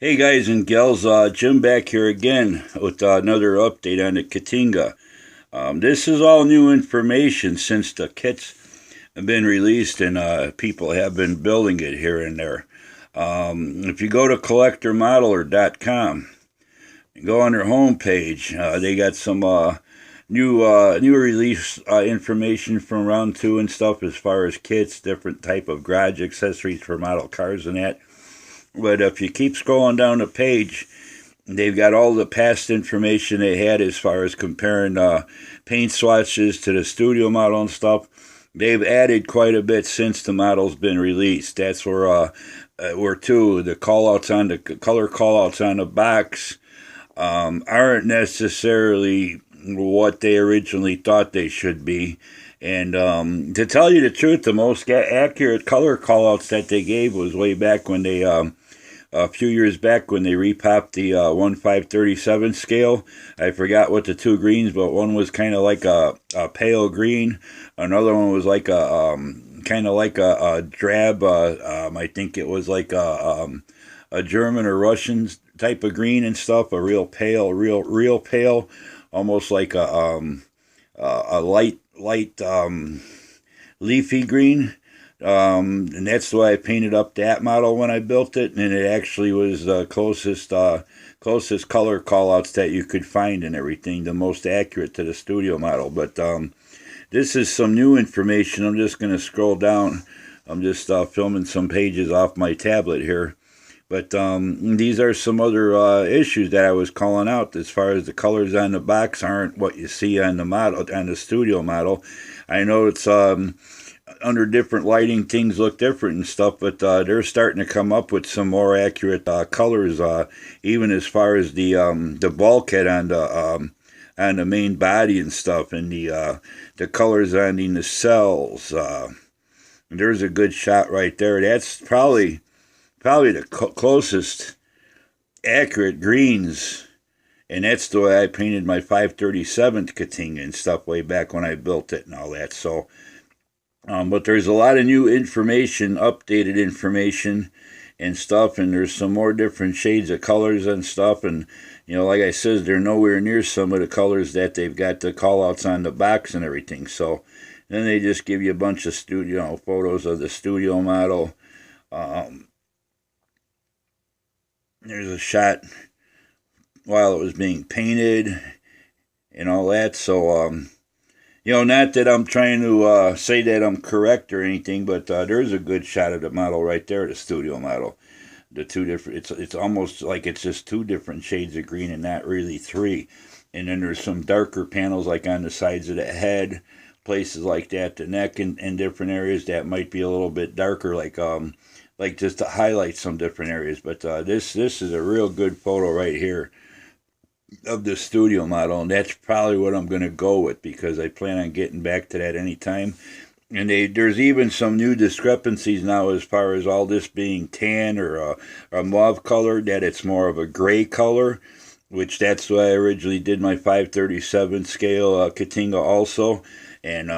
Hey guys and gals, Jim back here again with another update on the K'tinga. This is all new information since the kits have been released and people have been building it here and there. If you go to collectormodeler.com, go on their homepage, they got some new release information from round two and stuff as far as kits, different type of garage accessories for model cars and that. But if you keep scrolling down the page, they've got all the past information they had as far as comparing paint swatches to the studio model and stuff. They've added quite a bit since the model's been released. That's where too the callouts on the color callouts on the box aren't necessarily what they originally thought they should be. And to tell you the truth, the most accurate color callouts that they gave was way back when they a few years back when they repopped the 1/537 scale. I forgot what the two greens, but one was kind of like a pale green. Another one was like a kind of like a drab. I think it was like a German or Russian type of green and stuff. A real pale, real pale, almost like a light leafy green. And that's why I painted up that model when I built it, and it actually was the closest color callouts that you could find and everything, the most accurate to the studio model. But this is some new information. I'm just going to scroll down. I'm just filming some pages off my tablet here. But these are some other issues that I was calling out as far as the colors on the box aren't what you see on the model, on the studio model. I know it's under different lighting, things look different and stuff, but they're starting to come up with some more accurate colors, even as far as the bulkhead on the main body and stuff, and the colors on the nacelles. There's a good shot right there. That's probably the closest accurate greens, and that's the way I painted my 537 K'tinga and stuff way back when I built it and all that. So. But there's a lot of new information, updated information and stuff, and there's some more different shades of colors and stuff, and, you know, like I said, they're nowhere near some of the colors that they've got the callouts on the box and everything. So then they just give you a bunch of studio photos of the studio model. There's a shot while it was being painted and all that, so you know, not that I'm trying to say that I'm correct or anything, but there's a good shot of the model right there, the studio model. The two different, it's almost like it's just two different shades of green and not really three. And then there's some darker panels like on the sides of the head, places like that, the neck, and different areas that might be a little bit darker, like just to highlight some different areas. But this is a real good photo right here of the studio model, and that's probably what I'm going to go with because I plan on getting back to that anytime. And there's even some new discrepancies now as far as all this being tan or a mauve color, that it's more of a gray color, which that's why I originally did my 537 scale K'tinga also. And,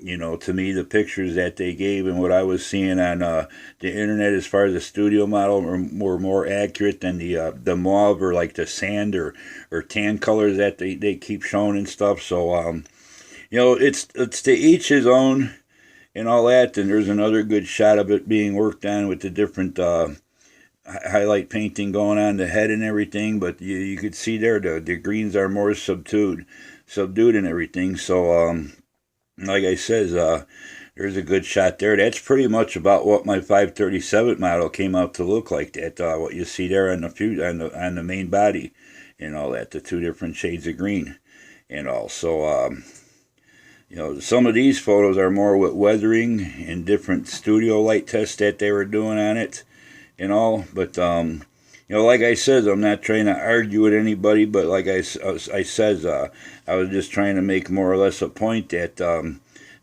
you know, to me, the pictures that they gave and what I was seeing on the internet as far as the studio model were more accurate than the mauve or like the sand or tan colors that they keep showing and stuff. So, you know, it's to each his own and all that. And there's another good shot of it being worked on with the different highlight painting going on the head and everything. But you could see there the greens are more subdued and everything. So, like I says, there's a good shot there. That's pretty much about what my 537 model came out to look like. That what you see there on the main body and all that, the two different shades of green and all. So you know, some of these photos are more with weathering and different studio light tests that they were doing on it and all. But you know, like I said, I'm not trying to argue with anybody, but like I says, I was just trying to make more or less a point that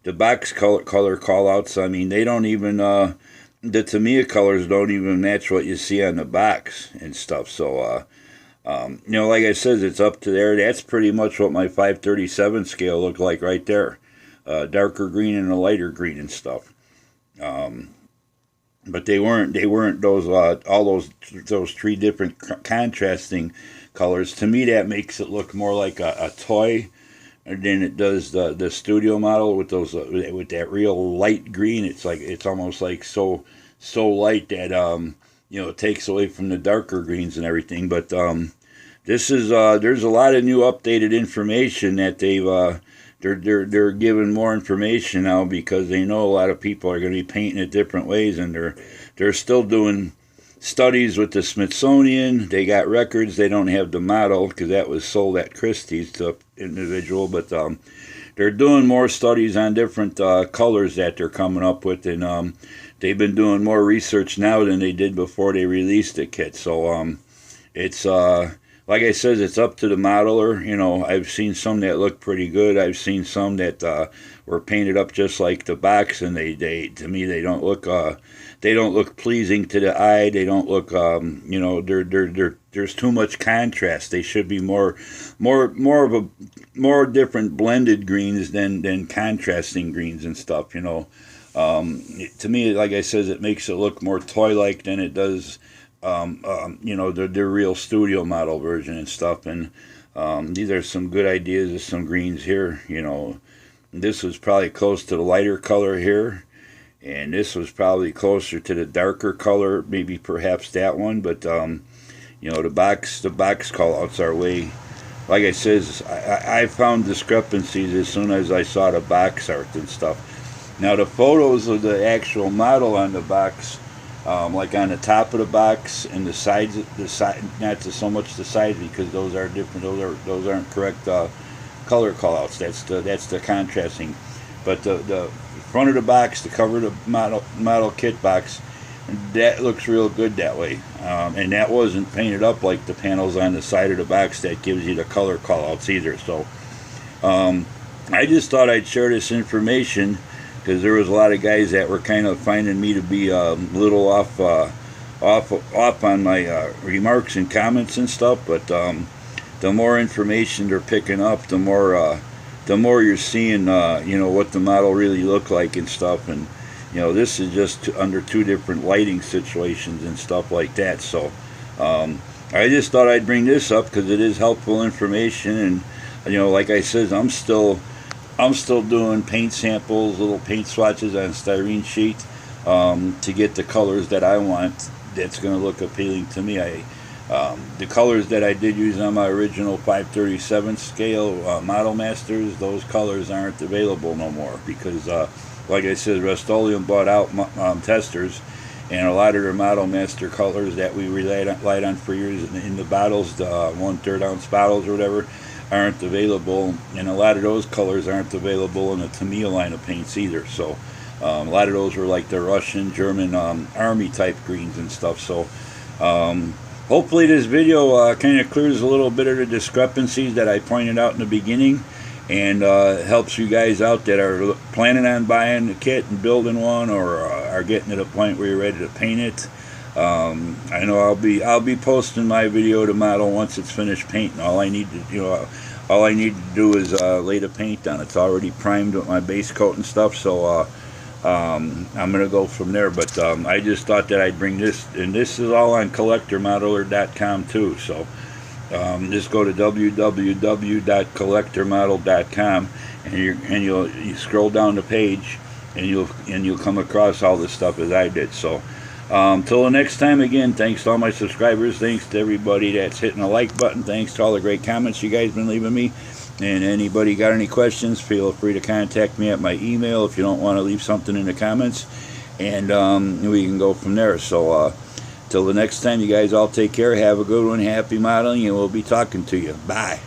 the box color callouts, I mean, they don't even, the Tamiya colors don't even match what you see on the box and stuff. So, you know, like I said, it's up to there. That's pretty much what my 537 scale looked like right there. Darker green and a lighter green and stuff. but they weren't those all those three different contrasting colors. To me, that makes it look more like a toy than it does the studio model with those with that real light green. It's like it's almost like so light that it takes away from the darker greens and everything. But this is there's a lot of new updated information that they're giving more information now because they know a lot of people are going to be painting it different ways, and they're still doing studies with the Smithsonian. They got records. They don't have the model because that was sold at Christie's to individual, but they're doing more studies on different colors that they're coming up with, and they've been doing more research now than they did before they released the kit. So it's like I said, it's up to the modeler. I've seen some that look pretty good. I've seen some that were painted up just like the box, and they to me they don't look pleasing to the eye. They don't look there's too much contrast. They should be more different blended greens than contrasting greens and stuff. To me, like I said, it makes it look more toy-like than it does the real studio model version and stuff. And these are some good ideas of some greens here. This was probably close to the lighter color here, and this was probably closer to the darker color, maybe perhaps that one. But the box callouts are way, like I says, I found discrepancies as soon as I saw the box art and stuff. Now the photos of the actual model on the box, like on the top of the box and the sides, not so much the sides because those are different. Those aren't correct color callouts. That's the contrasting. But the front of the box, the cover of the model kit box, that looks real good that way. And that wasn't painted up like the panels on the side of the box that gives you the color callouts either. So I just thought I'd share this information because there was a lot of guys that were kind of finding me to be a little off on my remarks and comments and stuff. But the more information they're picking up, the more you're seeing, what the model really looked like and stuff. And this is just under two different lighting situations and stuff like that. So I just thought I'd bring this up because it is helpful information. And like I said, I'm still doing paint samples, little paint swatches on a styrene sheet to get the colors that I want. That's going to look appealing to me. The colors that I did use on my original 537 scale Model Masters, those colors aren't available no more because, like I said, Rust-Oleum bought out testers, and a lot of their Model Master colors that we relied on for years in the bottles, the 1/3 ounce bottles or whatever, aren't available, and a lot of those colors aren't available in the Tamiya line of paints either. So a lot of those were like the Russian, German army type greens and stuff. So hopefully this video kind of clears a little bit of the discrepancies that I pointed out in the beginning, and helps you guys out that are planning on buying the kit and building one, or are getting to the point where you're ready to paint it. I know I'll be posting my video to model once it's finished painting. All I need to do is lay the paint on. It's already primed with my base coat and stuff, so I'm gonna go from there. But I just thought that I'd bring this, and this is all on collectormodeler.com too. So just go to www.collectormodel.com, and you scroll down the page, and you'll come across all this stuff as I did. So till the next time, again, thanks to all my subscribers, thanks to everybody that's hitting the like button, thanks to all the great comments you guys been leaving me, and anybody got any questions, feel free to contact me at my email if you don't want to leave something in the comments, and we can go from there. So till the next time, you guys all take care, have a good one, happy modeling, and we'll be talking to you. Bye.